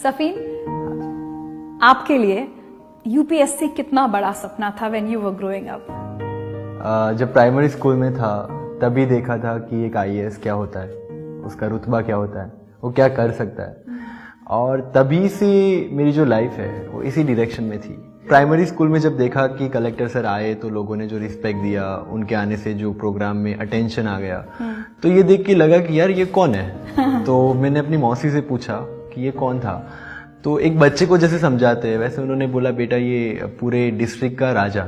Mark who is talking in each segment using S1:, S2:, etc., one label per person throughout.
S1: सफीन, आपके लिए यूपीएससी कितना बड़ा सपना था when you were growing up?
S2: जब प्राइमरी स्कूल में था तभी देखा था कि एक आईएएस क्या होता है, उसका रुतबा क्या होता है, वो क्या कर सकता है। और तभी से मेरी जो लाइफ है वो इसी डायरेक्शन में थी। प्राइमरी स्कूल में जब देखा कि कलेक्टर सर आए तो लोगों ने जो रिस्पेक्ट दिया, उनके आने से जो प्रोग्राम में अटेंशन आ गया, तो ये देख के लगा कि यार ये कौन है। तो मैंने अपनी मौसी से पूछा कि ये कौन था। तो एक बच्चे को जैसे समझाते हैं वैसे उन्होंने बोला, बेटा ये पूरे डिस्ट्रिक्ट का राजा।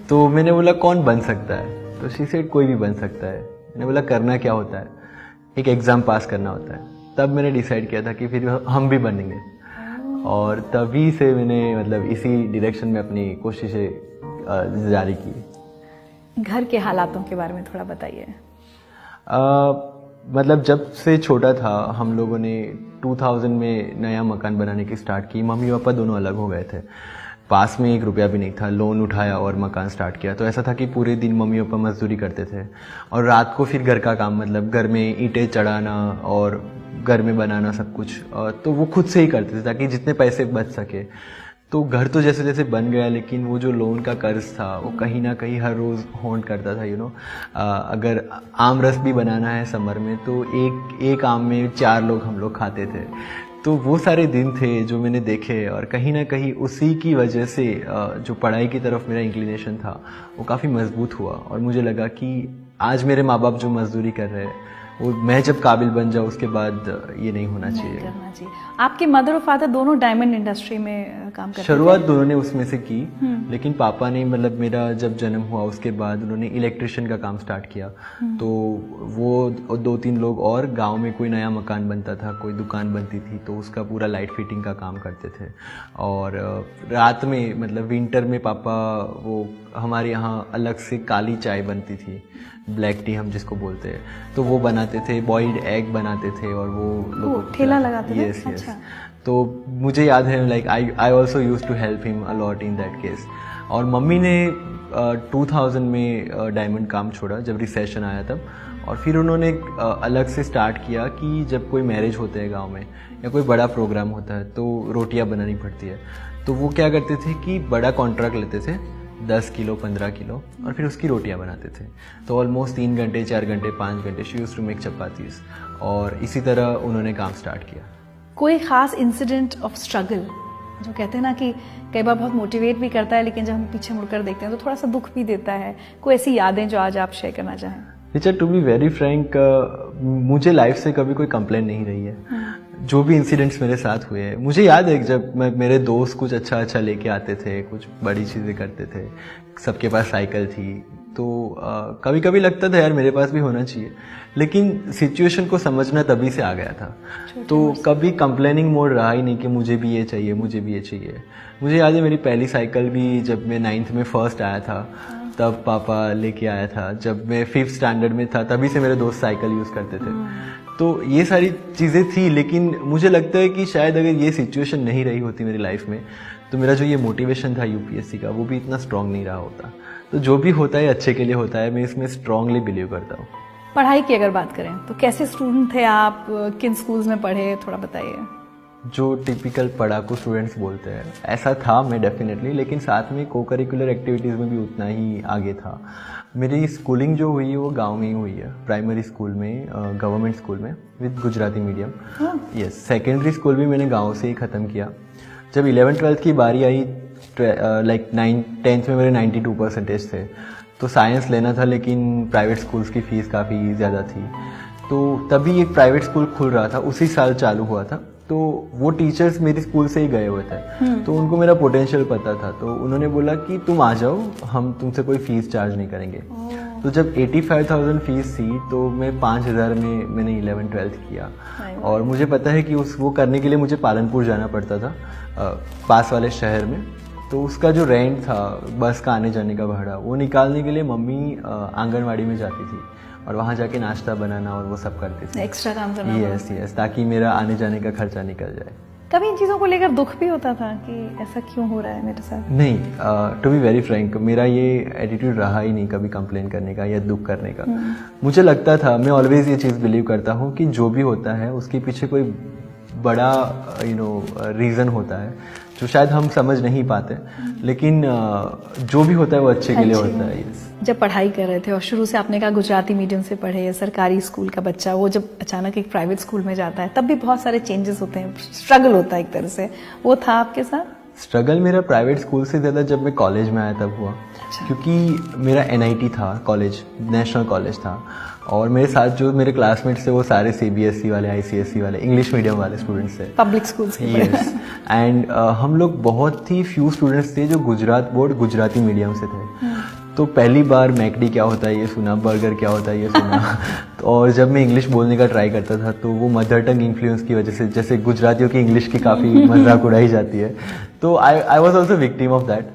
S2: तो मैंने बोला कौन बन सकता है? तो शी सेड कोई भी बन सकता है। मैंने बोला करना क्या होता है? एक एग्जाम पास करना होता है। तब मैंने डिसाइड किया था कि फिर हम भी बनेंगे, और तभी से मैंने मतलब इसी डायरेक्शन में अपनी कोशिशें जारी की।
S1: घर के हालातों के बारे में थोड़ा बताइए।
S2: मतलब जब से छोटा था हम लोगों ने 2000 में नया मकान बनाने की स्टार्ट की। मम्मी पापा दोनों अलग हो गए थे, पास में 1 रुपया भी नहीं था, लोन उठाया और मकान स्टार्ट किया। तो ऐसा था कि पूरे दिन मम्मी पापा मजदूरी करते थे और रात को फिर घर का काम, मतलब घर में ईंटें चढ़ाना और घर में बनाना सब कुछ, तो वो खुद से ही करते थे ताकि जितने पैसे बच सके। तो घर तो जैसे जैसे बन गया, लेकिन वो जो लोन का कर्ज था वो कहीं ना कहीं हर रोज़ हॉन्ट करता था। अगर आम रस भी बनाना है समर में तो एक आम में 4 लोग हम लोग खाते थे। तो वो सारे दिन थे जो मैंने देखे, और कहीं ना कहीं उसी की वजह से जो पढ़ाई की तरफ मेरा इंक्लिनेशन था वो काफ़ी मजबूत हुआ। और मुझे लगा कि आज मेरे माँ बाप जो मजदूरी कर रहे हैं वो मैं जब काबिल बन जाऊँ उसके बाद ये नहीं होना चाहिए।
S1: आपके मदर और फादर दोनों डायमंड इंडस्ट्री में काम करते थे?
S2: शुरुआत दोनों ने उसमें से की, लेकिन पापा ने मतलब मेरा जब जन्म हुआ उसके बाद उन्होंने इलेक्ट्रिशियन का काम स्टार्ट किया। तो वो 2-3 लोग और, गांव में कोई नया मकान बनता था, कोई दुकान बनती थी तो उसका पूरा लाइट फिटिंग का काम करते थे। और रात में मतलब विंटर में पापा, वो हमारे यहाँ अलग से काली चाय बनती थी, ब्लैक टी हम जिसको बोलते हैं, तो वो बनाते थे, बॉइल्ड एग बनाते थे और वो लोग
S1: ठेला लगाते थे।
S2: Yes yes. तो मुझे याद है like I also used to help him a lot in that case. और मम्मी ने 2000 में डायमंड काम छोड़ा जब रिसेशन आया तब, और फिर उन्होंने अलग से स्टार्ट किया कि जब कोई मैरिज होते हैं गांव में या कोई बड़ा प्रोग्राम होता है तो रोटियां बनानी पड़ती है। तो वो क्या करते थे कि बड़ा कॉन्ट्रैक्ट लेते थे 10 किलो 15 किलो, और फिर उसकी रोटियां बनाते थे। तो ऑलमोस्ट 3 घंटे 4 घंटे 5 घंटे she used to make chapatis, और इसी तरह उन्होंने काम स्टार्ट किया।
S1: कोई खास इंसिडेंट ऑफ स्ट्रगल जो कहते हैं ना कि कई बार बहुत मोटिवेट भी करता है, लेकिन जब हम पीछे मुड़कर देखते हैं तो थोड़ा सा दुख भी देता है, कोई ऐसी यादें जो आज आप शेयर करना चाहें?
S2: Teacher, to be very frank, मुझे लाइफ से कभी कोई कंप्लेंट नहीं रही है। जो भी इंसिडेंट्स मेरे साथ हुए हैं, मुझे याद है जब मेरे दोस्त कुछ अच्छा लेके आते थे, कुछ बड़ी चीज़ें करते थे, सबके पास साइकिल थी, तो कभी कभी लगता था यार मेरे पास भी होना चाहिए, लेकिन सिचुएशन को समझना तभी से आ गया था। तो कभी कंप्लेनिंग मोड रहा ही नहीं कि मुझे भी ये चाहिए, मुझे भी ये चाहिए। मुझे याद है मेरी पहली साइकिल भी जब मैं 9th में फर्स्ट आया था तब पापा लेके आया था। जब मैं 5th स्टैंडर्ड में था तभी से मेरे दोस्त साइकिल यूज़ करते थे। तो ये सारी चीज़ें थी, लेकिन मुझे लगता है कि शायद अगर ये सिचुएशन नहीं रही होती मेरी लाइफ में तो मेरा जो ये मोटिवेशन था यूपीएससी का वो भी इतना स्ट्रांग नहीं रहा होता। तो जो भी होता है अच्छे के लिए होता है, मैं इसमें स्ट्रांगली बिलीव करता हूँ।
S1: पढ़ाई की अगर बात करें तो कैसे स्टूडेंट थे आप, किन स्कूल्स में पढ़े, थोड़ा बताइए।
S2: जो टिपिकल पढ़ाकू स्टूडेंट्स बोलते हैं ऐसा था मैं डेफिनेटली, लेकिन साथ में को करिकुलर एक्टिविटीज़ में भी उतना ही आगे था। मेरी स्कूलिंग जो हुई है वो गांव में ही हुई है, प्राइमरी स्कूल में, गवर्नमेंट स्कूल में with Gujarati medium. Yes, secondary school भी मैंने गांव से ही ख़त्म किया। जब 11th-12th की बारी आई, लाइक 9th-10th में मेरे 92% थे, तो साइंस लेना था, लेकिन प्राइवेट स्कूल्स की फ़ीस काफ़ी ज़्यादा थी। तो तभी एक प्राइवेट स्कूल खुल रहा था, उसी साल चालू हुआ था। तो वो टीचर्स मेरे स्कूल से ही गए हुए थे, तो उनको मेरा पोटेंशियल पता था। तो उन्होंने बोला कि तुम आ जाओ, हम तुमसे कोई फीस चार्ज नहीं करेंगे। तो जब 85,000 फीस थी तो मैं 5,000 में मैंने 11th-12th किया। और मुझे पता है कि वो करने के लिए मुझे पालनपुर जाना पड़ता था, पास वाले शहर में। तो उसका जो रेंट था, बस का आने जाने का भाड़ा, वो निकालने के लिए मम्मी आंगनवाड़ी में जाती थी और वहाँ जाके नाश्ता बनाना और वो सब करते थे,
S1: एक्स्ट्रा काम करना।
S2: यस, ताकि मेरा आने जाने का खर्चा निकल जाए।
S1: कभी इन चीज़ों को लेकर दुख भी होता था कि ऐसा क्यों हो रहा है मेरे साथ?
S2: नहीं, टू बी वेरी फ्रैंक, मेरा ये एटीट्यूड रहा ही नहीं कभी कंप्लेन करने का या दुख करने का। मुझे लगता था, मैं ऑलवेज ये चीज़ बिलीव करता हूँ कि जो भी होता है उसके पीछे कोई बड़ा रीज़न होता है जो शायद हम समझ नहीं पाते, लेकिन जो भी होता है वो अच्छे के लिए होता है। यस।
S1: जब पढ़ाई कर रहे थे और शुरू से आपने कहा गुजराती मीडियम से पढ़े, सरकारी स्कूल का बच्चा वो जब अचानक एक प्राइवेट स्कूल में जाता है तब भी बहुत सारे चेंजेस होते हैं, स्ट्रगल होता है एक तरह से, वो था आपके साथ?
S2: स्ट्रगल मेरा प्राइवेट स्कूल से ज़्यादा जब मैं कॉलेज में आया तब हुआ।
S1: अच्छा।
S2: क्योंकि मेरा NIT था कॉलेज, नेशनल कॉलेज था, और मेरे साथ जो मेरे क्लासमेट्स थे वो सारे CBSE वाले, ICSE वाले, इंग्लिश मीडियम वाले स्टूडेंट्स थे,
S1: पब्लिक स्कूल से।
S2: यस। एंड हम लोग बहुत ही फ्यू स्टूडेंट्स थे जो गुजरात बोर्ड गुजराती मीडियम से थे। तो पहली बार मैकडी क्या होता है ये सुना, बर्गर क्या होता है ये सुना। और जब मैं इंग्लिश बोलने का ट्राई करता था तो वो मदर टंग इन्फ्लुएंस की वजह से, जैसे गुजरातियों की इंग्लिश की काफ़ी मजाक उड़ाई जाती है, तो I was also victim of that.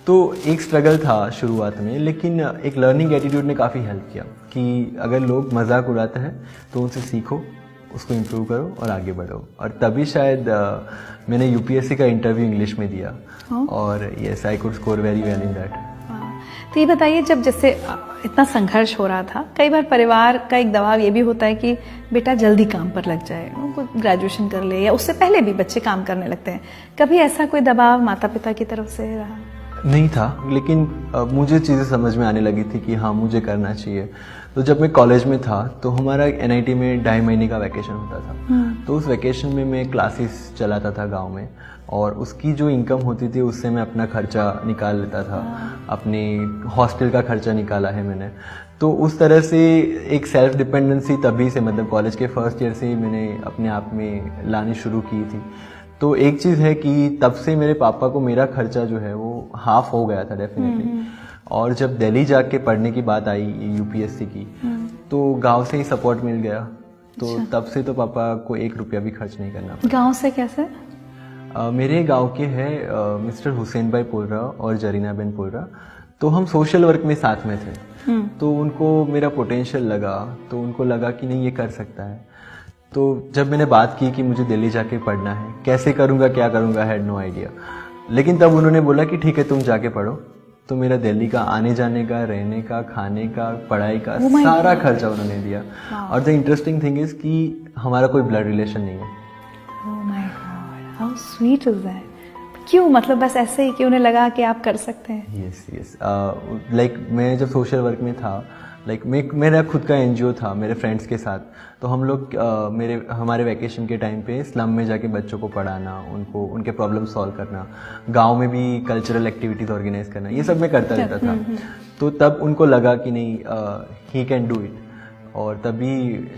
S2: तो एक स्ट्रगल था शुरुआत में, लेकिन एक लर्निंग एटीट्यूड ने काफ़ी हेल्प किया कि अगर लोग मजाक उड़ाते हैं तो उनसे सीखो, उसको इम्प्रूव करो और आगे बढ़ो। और तभी शायद मैंने UPSC का इंटरव्यू इंग्लिश में दिया, और yes I could score very well in that.
S1: तो ये बताइए, जब जैसे इतना संघर्ष हो रहा था, कई बार परिवार का एक दबाव ये भी होता है कि बेटा जल्दी काम पर लग जाए, ग्रेजुएशन कर ले, या उससे पहले भी बच्चे काम करने लगते हैं, कभी ऐसा कोई दबाव माता पिता की तरफ से रहा?
S2: नहीं था, लेकिन मुझे चीज़ें समझ में आने लगी थी कि हाँ मुझे करना चाहिए। तो जब मैं कॉलेज में था तो हमारा NIT में 2.5 महीने का वैकेशन होता था। तो उस वैकेशन में मैं क्लासेस चलाता था गांव में, और उसकी जो इनकम होती थी उससे मैं अपना खर्चा निकाल लेता था। अपने हॉस्टल का खर्चा निकाला है मैंने। तो उस तरह से एक सेल्फ डिपेंडेंसी तभी से, मतलब कॉलेज के फर्स्ट ईयर से ही मैंने अपने आप में लानी शुरू की थी। तो एक चीज़ है कि तब से मेरे पापा को मेरा खर्चा जो है वो हाफ हो गया था डेफिनेटली। और जब दिल्ली जाके पढ़ने की बात आई UPSC की, तो गांव से ही सपोर्ट मिल गया। तो तब से तो पापा को 1 रुपया भी खर्च नहीं करना पड़ा।
S1: गांव से कैसे?
S2: मेरे गांव के हैं मिस्टर हुसैन भाई पोलरा और जरीना बेन पोलरा। तो हम सोशल वर्क में साथ में थे। तो उनको मेरा पोटेंशियल लगा, तो उनको लगा कि नहीं ये कर सकता है। तो जब मैंने बात की कि मुझे दिल्ली जाके पढ़ना है, कैसे करूँगा क्या करूँगा, हैड नो आइडिया। लेकिन तब उन्होंने बोला कि ठीक है तुम जाके पढ़ो। तो मेरा दिल्ली का आने जाने का, रहने का, खाने का, पढ़ाई का सारा खर्चा उन्होंने दिया। और द इंटरेस्टिंग थिंग इज कि हमारा कोई ब्लड रिलेशन नहीं है।
S1: Oh my God, how sweet is that. क्यों, मतलब बस ऐसे ही कि उन्हें लगा कि आप कर सकते हैं?
S2: Yes yes. लाइक मैं जब सोशल वर्क में था, मेरा खुद का NGO था मेरे फ्रेंड्स के साथ। तो हम लोग हमारे वैकेशन के टाइम पे स्लम में जाके बच्चों को पढ़ाना, उनको उनके प्रॉब्लम सॉल्व करना, गांव में भी कल्चरल एक्टिविटीज ऑर्गेनाइज करना, ये सब मैं करता रहता था। तो तब उनको लगा कि नहीं ही कैन डू इट, और तभी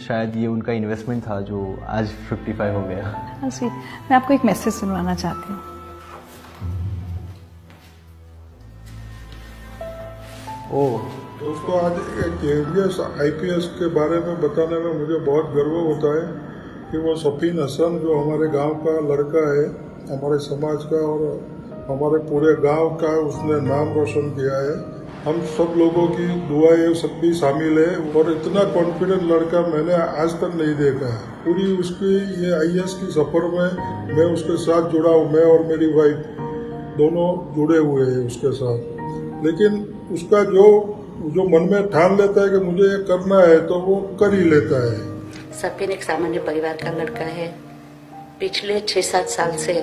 S2: शायद ये उनका इन्वेस्टमेंट था जो आज फ्रुक्टिफाई हो गया।
S1: स्वीट। मैं आपको एक मैसेज सुनवाना चाहती हूँ।
S3: दोस्तों, आज एक KVS IPS के बारे में बताने में मुझे बहुत गर्व होता है कि वो सफीन हसन जो हमारे गांव का लड़का है, हमारे समाज का और हमारे पूरे गांव का उसने नाम रोशन किया है। हम सब लोगों की दुआएं सब भी शामिल है, और इतना कॉन्फिडेंट लड़का मैंने आज तक नहीं देखा है। पूरी उसकी ये IAS की सफर में मैं उसके साथ जुड़ा हूँ, मैं और मेरी वाइफ दोनों जुड़े हुए हैं उसके साथ। लेकिन उसका जो मन में ठान लेता है कि मुझे ये करना है तो वो कर ही लेता है।
S4: सफीन एक सामान्य परिवार का लड़का है। पिछले 6-7 साल से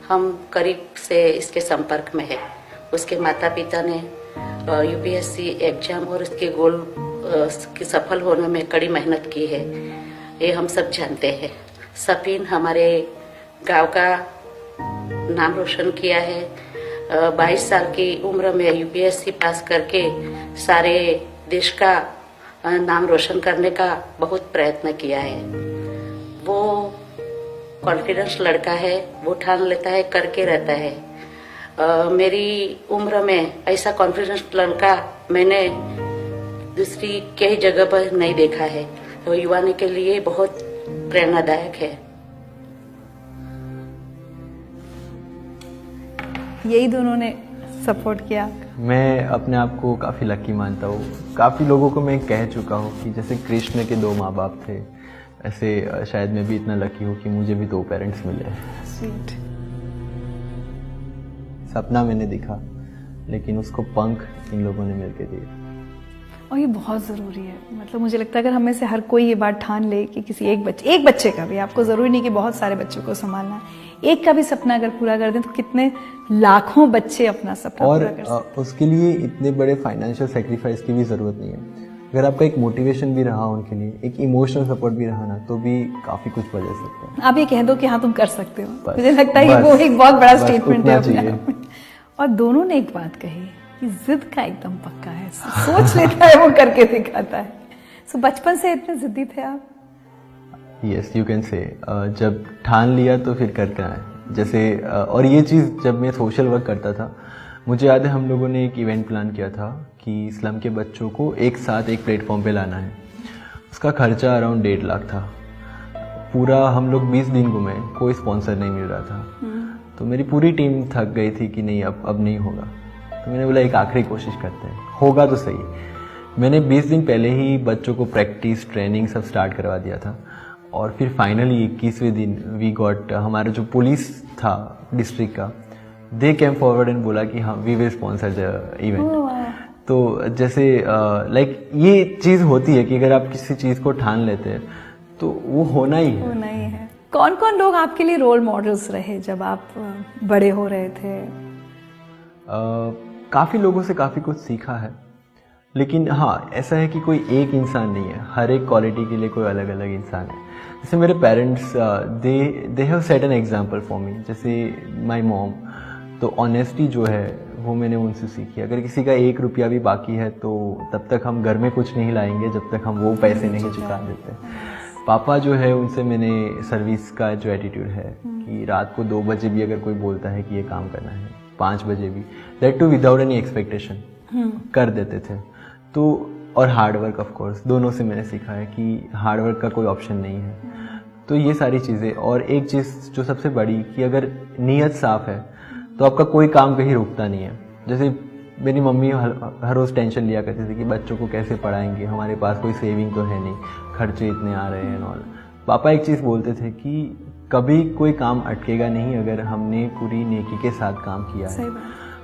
S4: हम करीब से इसके संपर्क में है। उसके माता पिता ने UPSC एग्जाम और उसके गोल के सफल होने में कड़ी मेहनत की है, ये हम सब जानते हैं। सफीन हमारे गांव का नाम रोशन किया है। 22 साल की उम्र में UPSC पास करके सारे देश का नाम रोशन करने का बहुत प्रयत्न किया है। वो कॉन्फिडेंस लड़का है, वो ठान लेता है, करके रहता है। मेरी उम्र में ऐसा कॉन्फिडेंस लड़का मैंने दूसरी कई जगह पर नहीं देखा है। वो युवाओं के लिए बहुत प्रेरणादायक है।
S1: यही दोनों ने सपोर्ट किया।
S2: मैं अपने आप को काफ़ी लकी मानता हूँ। काफ़ी लोगों को मैं कह चुका हूँ कि जैसे कृष्ण के 2 माँ बाप थे, ऐसे शायद मैं भी इतना लकी हूँ कि मुझे भी 2 पेरेंट्स मिले।
S1: स्वीट।
S2: सपना मैंने दिखा, लेकिन उसको पंख इन लोगों ने मिलके दिए।
S1: और ये बहुत ज़रूरी है। मतलब मुझे लगता है अगर हमें से हर कोई ये बात ठान ले कि किसी एक बच्चे का भी, आपको ज़रूरी नहीं कि बहुत सारे बच्चों को संभालना है, एक का भी सपना अगर पूरा कर दें तो कितने लाखों बच्चे अपना सपना
S2: और
S1: पूरा कर सकते
S2: उसके लिए इतने बड़े फाइनेंशियल सेक्रीफाइस की भी ज़रूरत नहीं है। अगर आपका एक मोटिवेशन भी रहा उनके लिए, एक इमोशनल सपोर्ट भी रहा ना, तो भी काफ़ी कुछ बदल सकता है।
S1: हैं। आप ये कह दो कि हाँ तुम कर सकते हो,
S2: बस,
S1: मुझे लगता है कि
S2: बस,
S1: वो एक बहुत बड़ा
S2: बस
S1: स्टेटमेंट
S2: उतना
S1: है अपने
S2: चाहिए।
S1: आप में। और दोनों ने एक बात कही कि जिद का एकदम पक्का है, सोच लेता है वो करके दिखाता है। सो बचपन से इतने जिद्दी थे आप?
S2: Yes, you can say. जब ठान लिया तो फिर करना है। जैसे और ये चीज़ जब मैं सोशल वर्क करता था, मुझे याद है हम लोगों ने एक इवेंट प्लान किया था कि स्लम के बच्चों को एक साथ एक प्लेटफॉर्म पे लाना है। उसका खर्चा अराउंड 1.5 लाख था। पूरा हम लोग 20 दिन घूमे, कोई स्पॉन्सर नहीं मिल रहा था। तो मेरी पूरी टीम थक गई थी कि नहीं अब नहीं होगा। तो मैंने बोला एक आखिरी कोशिश करते हैं, होगा तो सही। मैंने 20 दिन पहले ही बच्चों को प्रैक्टिस ट्रेनिंग सब स्टार्ट करवा दिया था। और फिर फाइनली 21वें दिन वी गॉट, हमारा जो पुलिस था डिस्ट्रिक्ट का, दे केम फॉरवर्ड एंड बोला कि हाँ we will sponsor the event. तो जैसे लाइक ये चीज़ होती है कि अगर आप किसी चीज़ को ठान लेते हैं तो वो होना ही है।
S1: होना ही है। कौन कौन लोग आपके लिए रोल मॉडल्स रहे जब आप बड़े हो रहे थे?
S2: काफ़ी लोगों से काफ़ी कुछ सीखा है, लेकिन हाँ ऐसा है कि कोई एक इंसान नहीं है, हर एक क्वालिटी के लिए कोई अलग अलग इंसान है। जैसे मेरे parents they have set an example for me. जैसे माय मॉम, तो ऑनेस्टी जो है वो मैंने उनसे सीखी। अगर किसी का 1 रुपया भी बाकी है तो तब तक हम घर में कुछ नहीं लाएंगे जब तक हम वो पैसे नहीं चुका देते। पापा जो है उनसे मैंने सर्विस का जो एटीट्यूड है कि रात को 2 बजे भी अगर कोई बोलता है कि ये काम करना है, 5 बजे भी, that too without any expectation कर देते थे। तो और हार्ड वर्क ऑफ कोर्स, दोनों से मैंने सीखा है कि हार्ड वर्क का कोई ऑप्शन नहीं है। तो ये सारी चीज़ें। और एक चीज़ जो सबसे बड़ी कि अगर नीयत साफ है तो आपका कोई काम कहीं रुकता नहीं है। जैसे मेरी मम्मी हर रोज़ टेंशन लिया करती थी कि बच्चों को कैसे पढ़ाएंगे, हमारे पास कोई सेविंग तो है नहीं, खर्चे इतने आ रहे हैं और पापा एक चीज़ बोलते थे कि कभी कोई काम अटकेगा नहीं अगर हमने पूरी नेकी के साथ काम किया है।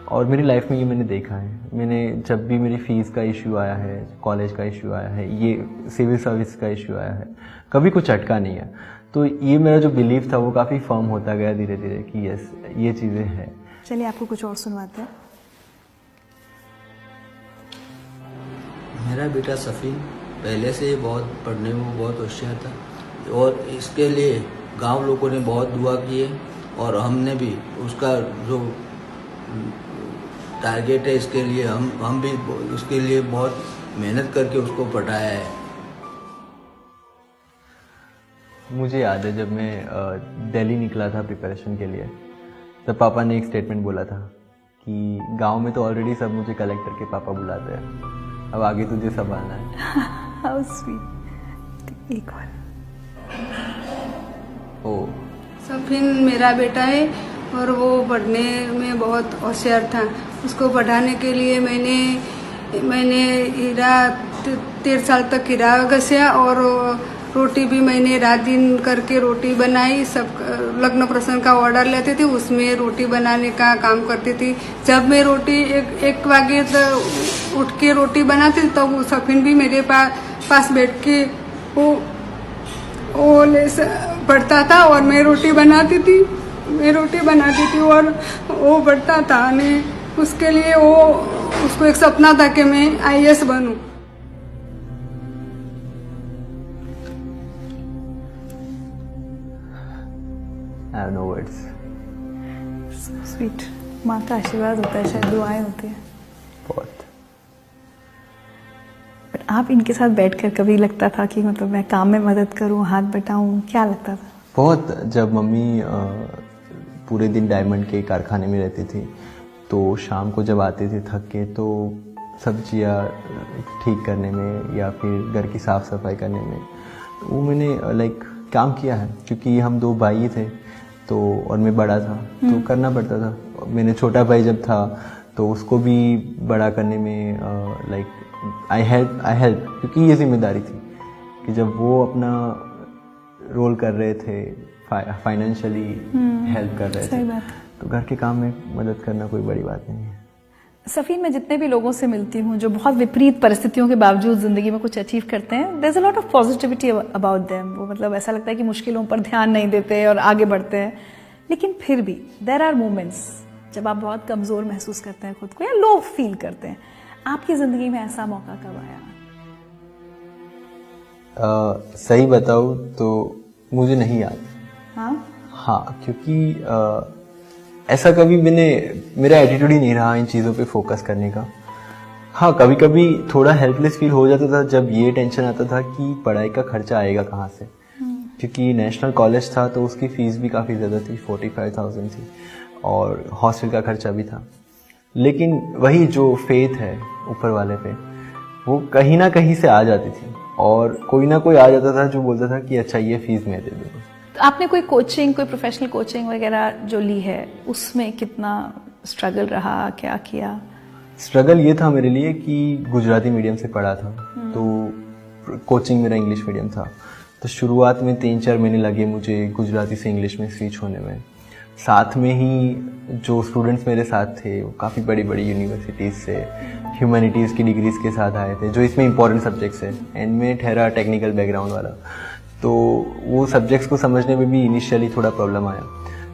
S2: और मेरी लाइफ में ये मैंने देखा है। मैंने जब भी मेरी फ़ीस का इशू आया है, कॉलेज का इशू आया है, ये सिविल सर्विस का इशू आया है, कभी कुछ अटका नहीं है। तो ये मेरा जो बिलीफ था वो काफ़ी फर्म होता गया धीरे धीरे कि यस ये चीज़ें हैं।
S1: चलिए आपको कुछ और सुनवाते हैं।
S5: मेरा बेटा सफ़ीन पहले से बहुत पढ़ने में बहुत होशियार था और इसके लिए गांव लोगों ने बहुत दुआ की है और हमने भी उसका जो टारगेट है इसके लिए हम भी उसके लिए बहुत मेहनत करके उसको पढ़ाया है।
S2: मुझे याद है जब मैं दिल्ली निकला था प्रिपरेशन के लिए, तब पापा ने एक स्टेटमेंट बोला था कि गांव में तो ऑलरेडी सब मुझे कलेक्टर के पापा बुलाते हैं, अब आगे तुझे संभालना है।
S1: How sweet. एक और।
S2: ओ
S6: सफीन मेरा बेटा है और वो पढ़ने में बहुत होशियार था। उसको पढ़ाने के लिए मैंने हीरा 13 साल तक हीरा घसिया और रोटी भी मैंने रात दिन करके रोटी बनाई। सब लग्न प्रसंग का ऑर्डर लेते थे, उसमें रोटी बनाने का काम करती थी। जब मैं रोटी एक बजे उठ के रोटी बनाती तब वो सफीन भी मेरे पास बैठ के वो पढ़ता था और मैं रोटी बनाती थी और वो पढ़ता था। उसके लिए उसको एक सपना था कि मैं IAS बनूं।
S2: I have no words.
S1: Sweet. माँ का आशीर्वाद होता है, शायद दुआएं होती है।
S2: बहुत।
S1: बट आप इनके साथ बैठकर कभी लगता था कि मतलब मैं काम में मदद करूं, हाथ बटाऊं, क्या लगता था?
S2: बहुत। जब मम्मी पूरे दिन डायमंड के कारखाने में रहती थी तो शाम को जब आती थी थक के, तो सब्जियां ठीक करने में या फिर घर की साफ़ सफाई करने में, वो मैंने लाइक काम किया है। क्योंकि हम 2 भाई थे तो और मैं बड़ा था तो करना पड़ता था। मैंने छोटा भाई जब था तो उसको भी बड़ा करने में लाइक आई हेल्प क्योंकि ये जिम्मेदारी थी कि जब वो अपना रोल कर रहे थे, फाइनेंशियली हेल्प कर रहे थे, तो घर के काम में मदद करना कोई बड़ी बात नहीं है।
S1: सफीन, मैं जितने भी लोगों से मिलती हूँ जो बहुत विपरीत परिस्थितियों के बावजूद जिंदगी में कुछ अचीव करते हैं, there is a lot of positivity about them. वो मतलब ऐसा लगता है कि मुश्किलों पर ध्यान नहीं देते और आगे बढ़ते हैं। लेकिन फिर भी देयर आर मोमेंट्स जब आप बहुत कमजोर महसूस करते हैं खुद को या लो फील करते हैं। आपकी जिंदगी में ऐसा मौका कब आया?
S2: सही बताऊँ तो मुझे नहीं याद। हाँ, क्योंकि ऐसा कभी मेरा एटीट्यूड ही नहीं रहा इन चीज़ों पे फोकस करने का। हाँ, कभी कभी थोड़ा हेल्पलेस फील हो जाता था जब ये टेंशन आता था कि पढ़ाई का खर्चा आएगा कहाँ से, क्योंकि नेशनल कॉलेज था तो उसकी फ़ीस भी काफ़ी ज़्यादा थी, 45,000 थी, और हॉस्टल का खर्चा भी था। लेकिन वही जो फेथ है ऊपर वाले पे, वो कहीं ना कहीं से आ जाती थी, और कोई ना कोई आ जाता था जो बोलता था कि अच्छा ये फीस मैं दे दूँगा।
S1: तो आपने कोई कोचिंग, कोई प्रोफेशनल कोचिंग वगैरह जो ली है, उसमें कितना स्ट्रगल रहा, क्या किया?
S2: स्ट्रगल ये था मेरे लिए कि गुजराती मीडियम से पढ़ा था, तो कोचिंग मेरा इंग्लिश मीडियम था। तो शुरुआत में 3-4 महीने लगे मुझे गुजराती से इंग्लिश में स्विच होने में। साथ में ही जो स्टूडेंट्स मेरे साथ थे वो काफ़ी बड़ी बड़ी यूनिवर्सिटीज़ से ह्यूमैनिटीज़ की डिग्रीज़ के साथ आए थे, जो इसमें इंपॉर्टेंट सब्जेक्ट्स है, एंड मैं ठहरा टेक्निकल बैकग्राउंड वाला। तो वो सब्जेक्ट्स को समझने में भी इनिशियली थोड़ा प्रॉब्लम आया।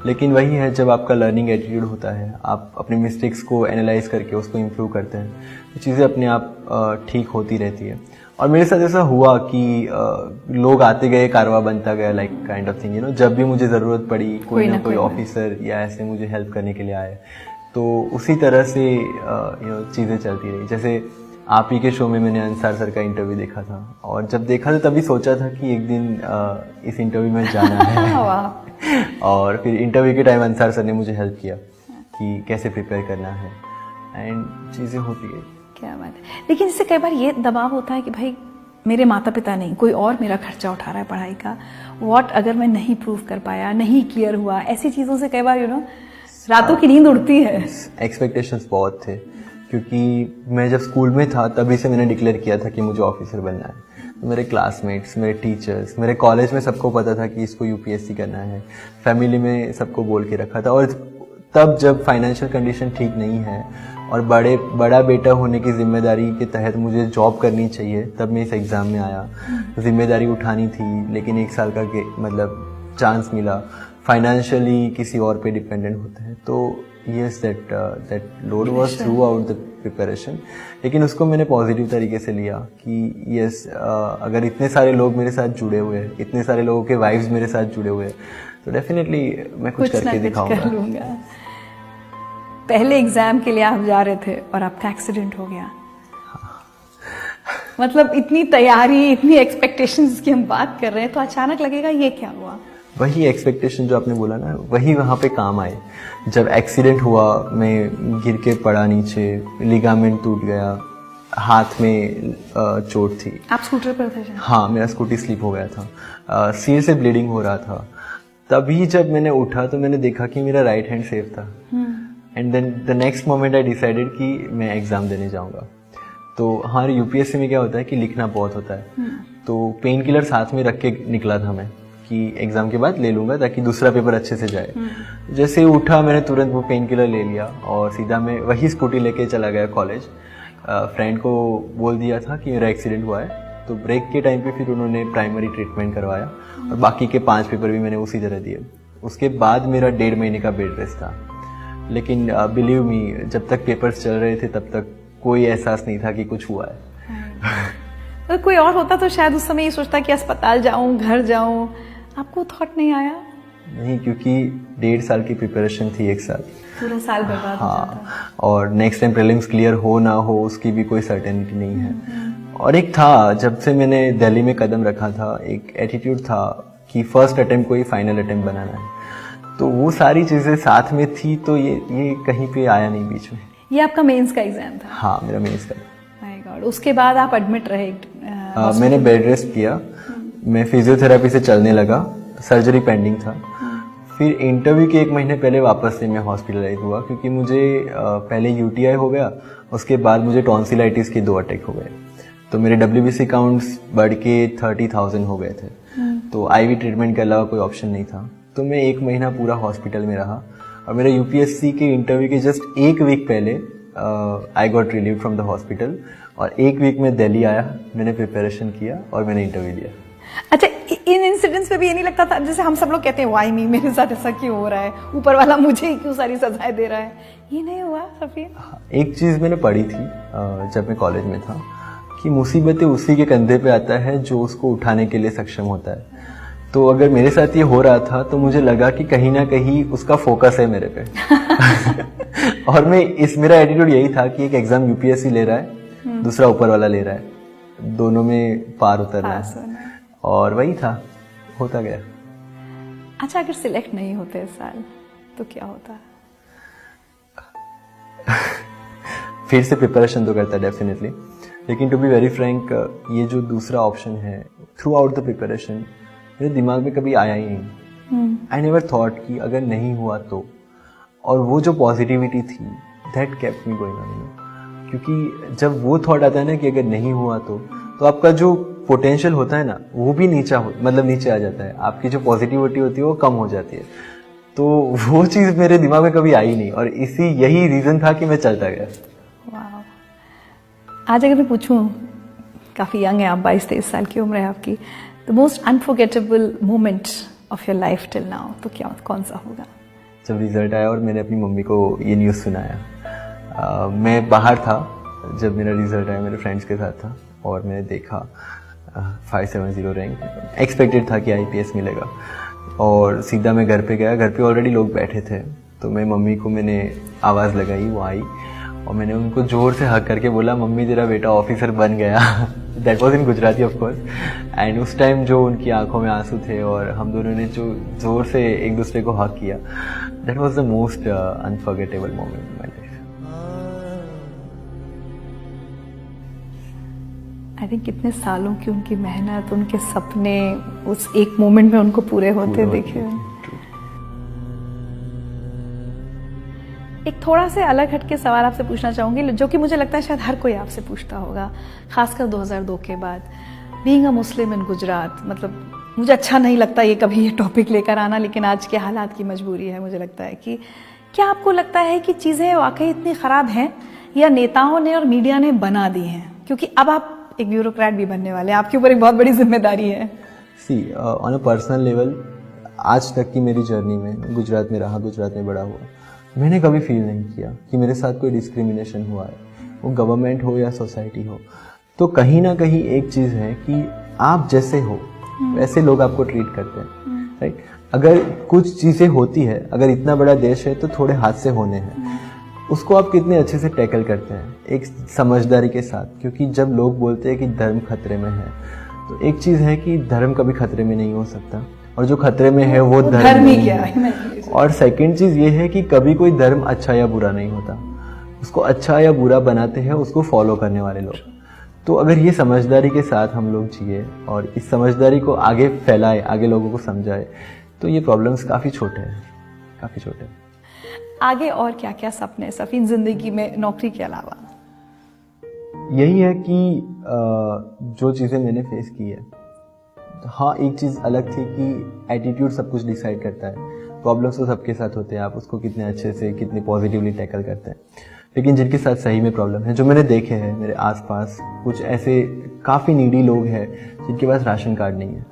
S2: लेकिन वही है, जब आपका लर्निंग एटीट्यूड होता है, आप अपनी मिस्टेक्स को एनालाइज करके उसको इम्प्रूव करते हैं, तो चीज़ें अपने आप ठीक होती रहती है। और मेरे साथ ऐसा हुआ कि लोग आते गए, कारवा बनता गया, like kind of thing, you know. जब भी मुझे ज़रूरत पड़ी, कोई ना कोई ऑफिसर या ऐसे मुझे हेल्प करने के लिए आए, तो उसी तरह से चीज़ें चलती रही। जैसे आप ही के शो में मैंने अंसार सर का इंटरव्यू देखा था, और जब देखा था तभी सोचा था कि एक दिन इस इंटरव्यू में जाना है। और फिर इंटरव्यू के टाइम अंसार सर ने मुझे हेल्प किया कि कैसे प्रिपेयर करना है, एंड चीज़ें होती है।
S1: क्या बात है। लेकिन इससे कई बार ये दबाव होता है कि भाई मेरे माता पिता नहीं, कोई और मेरा खर्चा उठा रहा है पढ़ाई का, व्हाट अगर मैं नहीं प्रूव कर पाया, नहीं क्लियर हुआ, ऐसी चीज़ों से कई बार रातों की नींद उड़ती है।
S2: एक्सपेक्टेशंस बहुत थे, क्योंकि मैं जब स्कूल में था तभी से मैंने डिक्लेयर किया था कि मुझे ऑफिसर बनना है। तो मेरे क्लासमेट्स, मेरे टीचर्स, मेरे कॉलेज में सबको पता था कि इसको यूपीएससी करना है, फैमिली में सबको बोल के रखा था। और तब जब फाइनेंशियल कंडीशन ठीक नहीं है और बड़ा बेटा होने की जिम्मेदारी के तहत मुझे जॉब करनी चाहिए, तब मैं इस एग्ज़ाम में आया। जिम्मेदारी उठानी थी, लेकिन 1 साल का मतलब चांस मिला। फाइनेंशियली किसी और पे डिपेंडेंट होते हैं, तो yes, that load was through out the preparation. लेकिन उसको मैंने पॉजिटिव तरीके से लिया कि यस, अगर इतने सारे लोग मेरे साथ जुड़े हुए हैं, इतने सारे लोगों के वाइफ्स मेरे साथ जुड़े हुए हैं, तो डेफिनेटली मैं कुछ करके दिखाऊंगा।
S1: पहले एग्जाम के लिए आप जा रहे थे और आपका एक्सीडेंट हो गया। मतलब इतनी तैयारी, इतनी एक्सपेक्टेशंस की हम बात कर रहे हैं, तो अचानक लगेगा ये क्या हुआ?
S2: वही एक्सपेक्टेशन जो आपने बोला ना, वही वहाँ पे काम आए। जब एक्सीडेंट हुआ, मैं गिर के पड़ा नीचे, लिगामेंट टूट गया, हाथ में चोट थी।
S1: आप स्कूटर पर थे?
S2: हाँ, मेरा स्कूटी स्लिप हो गया था, सिर से ब्लीडिंग हो रहा था। तभी जब मैंने उठा तो मैंने देखा कि मेरा राइट हैंड सेफ था, and then the next moment I decided कि मैं एग्ज़ाम देने जाऊँगा। तो हमारे यूपीएससी में क्या होता है कि लिखना बहुत होता है, तो पेन किलर साथ में रख के निकला था मैं कि एग्ज़ाम के बाद ले लूँगा ताकि दूसरा पेपर अच्छे से जाए। जैसे ही उठा, मैंने तुरंत वो पेन किलर ले लिया और सीधा मैं वही स्कूटी लेके चला गया कॉलेज। फ्रेंड को बोल दिया था कि मेरा एक्सीडेंट हुआ है, तो ब्रेक के टाइम पे फिर उन्होंने प्राइमरी ट्रीटमेंट करवाया, और बाकी के 5 पेपर भी मैंने उसी तरह दिए। उसके बाद मेरा 1.5 महीने का बेड रेस्ट था। लेकिन बिलीव मी, जब तक पेपर्स चल रहे थे तब तक कोई एहसास नहीं था कि कुछ हुआ है।
S1: तो कोई और होता तो शायद उस समय ये सोचता कि अस्पताल जाऊं, घर जाऊं। आपको थॉट नहीं आया?
S2: नहीं, क्योंकि 1.5 साल की प्रिपरेशन थी, 1 साल,
S1: पूरा साल बर्बाद हो जाता।
S2: और नेक्स्ट टाइम प्रीलिम्स क्लियर हो ना हो उसकी भी कोई सर्टेनिटी नहीं है। और एक था, जब से मैंने दिल्ली में कदम रखा था, एक एटीट्यूड था कि फर्स्ट अटेम्प्ट को ही फाइनल अटेम्प्ट बनाना है। तो वो सारी चीज़ें साथ में थी, तो ये कहीं पे आया नहीं बीच में।
S1: ये आपका मेंस का एग्जाम था?
S2: हाँ, मेरा मेंस का।
S1: My God. उसके बाद आप एडमिट रहे?
S2: मैंने बेड रेस्ट किया, मैं फिजियोथेरेपी से चलने लगा, सर्जरी पेंडिंग था। फिर इंटरव्यू के 1 महीने पहले वापस से मैं हॉस्पिटलाइज हुआ, क्योंकि मुझे पहले यूटीआई हो गया, उसके बाद मुझे टॉन्सिलाइटिस के 2 अटैक हो गए। तो मेरे WBC काउंट्स बढ़ के 30,000 हो गए थे। तो आईवी ट्रीटमेंट के अलावा कोई ऑप्शन नहीं था। तो मैं 1 महीना पूरा हॉस्पिटल में रहा, और मेरे यूपीएससी के इंटरव्यू के जस्ट 1 वीक पहले I got relieve from the hospital और 1 वीक में दिल्ली आया, मैंने प्रिपरेशन किया और मैंने इंटरव्यू दिया।
S1: अच्छा, इन इंसिडेंट्स पे भी ये नहीं लगता था, जैसे हम सब लोग कहते हैं वाई मी, मेरे साथ ऐसा क्यों हो रहा है, ऊपर वाला मुझे ही क्यों सारी सजाएं दे रहा है, ये नहीं हुआ सफीन?
S2: एक चीज़ मैंने पढ़ी थी जब मैं कॉलेज में था कि मुसीबतें उसी के कंधे पे आता है जो उसको उठाने के लिए सक्षम होता है। तो अगर मेरे साथ ये हो रहा था तो मुझे लगा कि कहीं ना कहीं उसका फोकस है मेरे पे और मेरा एटीट्यूड यही था कि एक एग्जाम यूपीएससी ले रहा है, दूसरा ऊपर वाला ले रहा है, दोनों में पार उतर रहा है, और वही था, होता गया।
S1: अच्छा, अगर सिलेक्ट नहीं होते इस साल तो क्या होता?
S2: फिर से प्रिपरेशन तो करता डेफिनेटली, लेकिन टू बी वेरी फ्रैंक ये जो दूसरा ऑप्शन है, थ्रू आउट द प्रिपरेशन मेरे दिमाग में कभी आया ही नहीं। आई नेवर थॉट कि अगर नहीं हुआ तो, और वो जो पॉजिटिविटी थी that kept me going on, क्योंकि जब वो थॉट आता है ना कि अगर नहीं हुआ तो आपका जो पोटेंशियल होता है ना वो भी नीचे आ जाता है, आपकी जो पॉजिटिविटी होती है वो कम हो जाती है। तो वो चीज़ मेरे दिमाग में कभी आई नहीं, और यही रीज़न था कि मैं चलता गया।
S1: आज अगर मैं पूछूं, काफ़ी यंग है आप, 22-23 साल की उम्र है आपकी, the most unforgettable moment of your life till now, तो कौन सा होगा?
S2: जब रिजल्ट आया और मैंने अपनी मम्मी को ये न्यूज़ सुनाया। मैं बाहर था जब मेरा रिजल्ट आया, मेरे फ्रेंड्स के साथ था, और मैंने देखा 570 रैंक, एक्सपेक्टेड था कि IPS मिलेगा, और सीधा मैं घर पे गया। घर पे ऑलरेडी लोग बैठे थे, तो मैं मम्मी को मैंने आवाज़ लगाई, वो आई और मैंने उनको जोर से हक करके बोला, मम्मी तेरा बेटा ऑफिसर बन गया। That was in Gujarati of course, and उस टाइम जो उनकी आंखों में आंसू थे और हम दोनों ने जो जोर से एक दूसरे को हक किया, that was the most unforgettable moment in my life.
S1: I think कितने सालों की उनकी मेहनत, उनके सपने उस एक मोमेंट में उनको पूरे होते देखे। एक थोड़ा से अलग हटके सवाल आपसे पूछना चाहूंगी, जो कि मुझे लगता है शायद हर कोई आपसे पूछता होगा, खासकर 2002 के बाद, बीइंग अ मुस्लिम इन गुजरात। मतलब मुझे अच्छा नहीं लगता ये कभी ये टॉपिक लेकर आना, लेकिन आज के हालात की मजबूरी है। मुझे लगता है कि क्या आपको लगता है कि चीज़ें वाकई इतनी ख़राब हैं, या नेताओं ने और मीडिया ने बना दी हैं? क्योंकि अब आप एक ब्यूरोक्रेट भी बनने वाले हैं, आपके ऊपर एक बहुत बड़ी जिम्मेदारी है।
S2: सी ऑन अ पर्सनल लेवल, आज तक की मेरी जर्नी में, गुजरात में रहा, गुजरात में बड़ा हुआ, मैंने कभी फील नहीं किया कि मेरे साथ कोई डिस्क्रिमिनेशन हुआ है, वो गवर्नमेंट हो या सोसाइटी हो। तो कहीं ना कहीं एक चीज़ है कि आप जैसे हो वैसे लोग आपको ट्रीट करते हैं, राइट? अगर कुछ चीज़ें होती है, अगर इतना बड़ा देश है तो थोड़े हादसे होने हैं, उसको आप कितने अच्छे से टैकल करते हैं एक समझदारी के साथ। क्योंकि जब लोग बोलते हैं कि धर्म खतरे में है, तो एक चीज़ है कि धर्म कभी खतरे में नहीं हो सकता, और जो खतरे में है वो धर्म ही क्या है। और सेकंड चीज़ ये है कि कभी कोई धर्म अच्छा या बुरा नहीं होता, उसको अच्छा या बुरा बनाते हैं उसको फॉलो करने वाले लोग। तो अगर ये समझदारी के साथ हम लोग जिए और इस समझदारी को आगे फैलाए, आगे लोगों को समझाए, तो ये प्रॉब्लम्स काफ़ी छोटे हैं, काफ़ी छोटे हैं।
S1: आगे और क्या क्या सपने सफीन जिंदगी में, नौकरी के अलावा?
S2: यही है कि जो चीज़ें मैंने फेस की है, हाँ एक चीज़ अलग थी कि एटीट्यूड सब कुछ डिसाइड करता है। प्रॉब्लम्स तो सबके साथ होते हैं, आप उसको कितने अच्छे से, कितने पॉजिटिवली टैकल करते हैं। लेकिन जिनके साथ सही में प्रॉब्लम है, जो मैंने देखे हैं मेरे आसपास, कुछ ऐसे काफ़ी नीडी लोग हैं जिनके पास राशन कार्ड नहीं है,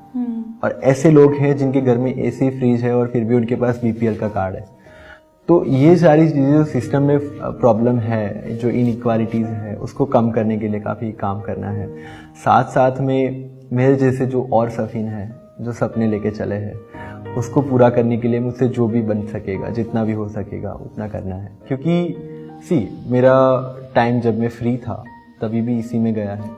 S2: और ऐसे लोग हैं जिनके घर में AC फ्रिज है और फिर भी उनके पास BPL का कार्ड है। तो ये सारी चीज़ें जो सिस्टम में प्रॉब्लम है, जो इनइक्वालिटीज़ है, उसको कम करने के लिए काफ़ी काम करना है। साथ साथ में मेरे जैसे जो और सफीन है, जो सपने लेके चले हैं, उसको पूरा करने के लिए मुझसे जो भी बन सकेगा, जितना भी हो सकेगा उतना करना है। क्योंकि मेरा टाइम जब मैं फ्री था तभी भी इसी में गया है।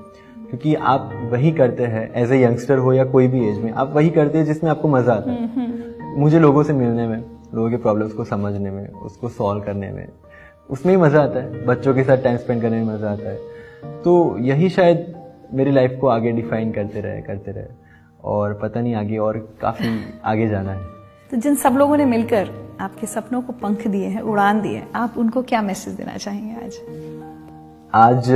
S2: क्योंकि आप वही करते हैं एज ए यंगस्टर हो या कोई भी एज में, आप वही करते हैं जिसमें आपको मज़ा आता है। मुझे लोगों से मिलने में, लोगों के प्रॉब्लम्स को समझने में, उसको सॉल्व करने में, उसमें ही मज़ा आता है। बच्चों के साथ टाइम स्पेंड करने में मज़ा आता है। तो यही शायद मेरी लाइफ को आगे डिफाइन करते रहे, और पता नहीं आगे और काफ़ी आगे जाना है।
S1: तो जिन सब लोगों ने मिलकर आपके सपनों को पंख दिए हैं, उड़ान दिए, आप उनको क्या मैसेज देना चाहेंगे
S2: आज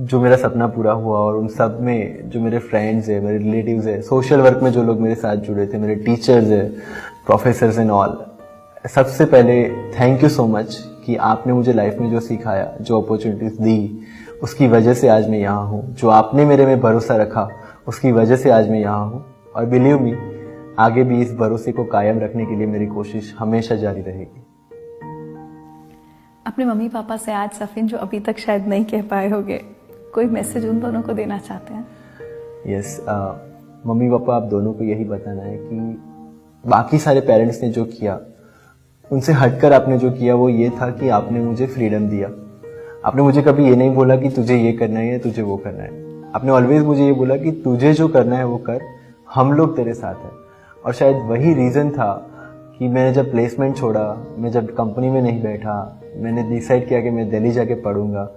S2: जो मेरा सपना पूरा हुआ, और उन सब में जो मेरे फ्रेंड्स है, मेरे रिलेटिव्स है, सोशल वर्क में जो लोग मेरे साथ जुड़े थे, मेरे टीचर्स है, प्रोफेसर्स एंड ऑल, सबसे पहले थैंक यू सो मच कि आपने मुझे लाइफ में जो सिखाया, जो अपॉर्चुनिटीज़ दी, उसकी वजह से आज मैं यहाँ हूँ। जो आपने मेरे में भरोसा रखा, उसकी वजह से आज मैं यहाँ हूँ। और बिलीव मी, आगे भी इस भरोसे को कायम रखने के लिए मेरी कोशिश हमेशा जारी रहेगी।
S1: अपने मम्मी पापा से आज सफीन जो अभी तक शायद नहीं कह पाए होंगे, कोई मैसेज उन दोनों को देना चाहते हैं?
S2: यस, मम्मी पापा आप दोनों को यही बताना है कि बाकी सारे पेरेंट्स ने जो किया, उनसे हटकर आपने जो किया वो ये था कि आपने मुझे फ्रीडम दिया। आपने मुझे कभी ये नहीं बोला कि तुझे ये करना है या तुझे वो करना है। आपने ऑलवेज मुझे ये बोला कि तुझे जो करना है वो कर, हम लोग तेरे साथ हैं। और शायद वही रीज़न था कि मैंने जब प्लेसमेंट छोड़ा, मैं जब कंपनी में नहीं बैठा, मैंने डिसाइड किया कि मैं दिल्ली जाके पढ़ूंगा,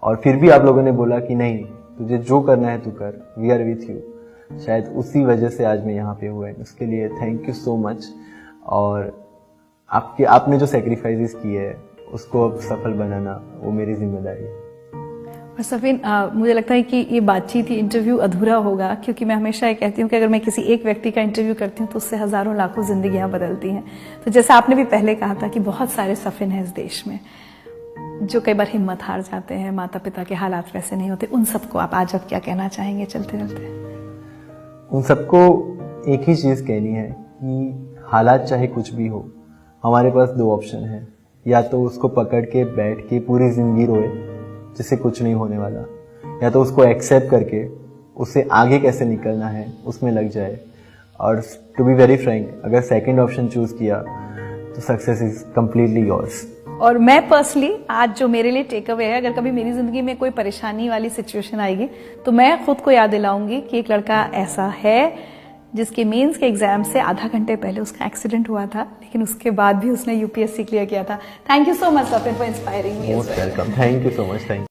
S2: और फिर भी आप लोगों ने बोला कि नहीं, तुझे जो करना है तू कर, वी आर विथ यू। शायद उसी वजह से आज मैं यहाँ पे हुआ है। उसके लिए थैंक यू सो मच। और आपने जो सेक्रीफाइसेस किए हैं उसको अब सफल बनाना वो मेरी जिम्मेदारी है।
S1: और सफीन, मुझे लगता है कि ये बातचीत, ही इंटरव्यू अधूरा होगा, क्योंकि मैं हमेशा ये कहती हूँ कि अगर मैं किसी एक व्यक्ति का इंटरव्यू करती हूँ तो उससे हजारों लाखों जिंदगियां बदलती हैं। तो जैसा आपने भी पहले कहा था कि बहुत सारे सफीन हैं इस देश में जो कई बार हिम्मत हार जाते हैं, माता पिता के हालात वैसे नहीं होते, उन सबको आप आज अब क्या कहना चाहेंगे चलते चलते?
S2: उन सबको एक ही चीज़ कहनी है कि हालात चाहे कुछ भी हो, हमारे पास दो ऑप्शन है। या तो उसको पकड़ के बैठ के पूरी जिंदगी रोए जिससे कुछ नहीं होने वाला, या तो उसको एक्सेप्ट करके उससे आगे कैसे निकलना है उसमें लग जाए। और टू बी वेरी फ्रैंक, अगर सेकंड ऑप्शन चूज किया तो सक्सेस इज कम्प्लीटली योर्स।
S1: और मैं पर्सनली आज जो मेरे लिए टेक अवे है, अगर कभी मेरी जिंदगी में कोई परेशानी वाली सिचुएशन आएगी तो मैं खुद को याद दिलाऊंगी कि एक लड़का ऐसा है जिसके मेंस के एग्जाम से आधा घंटे पहले उसका एक्सीडेंट हुआ था, लेकिन उसके बाद भी उसने यूपीएससी क्लियर किया था। Thank you so much Safeen for inspiring me.
S2: Most welcome, thank you so much, thank you.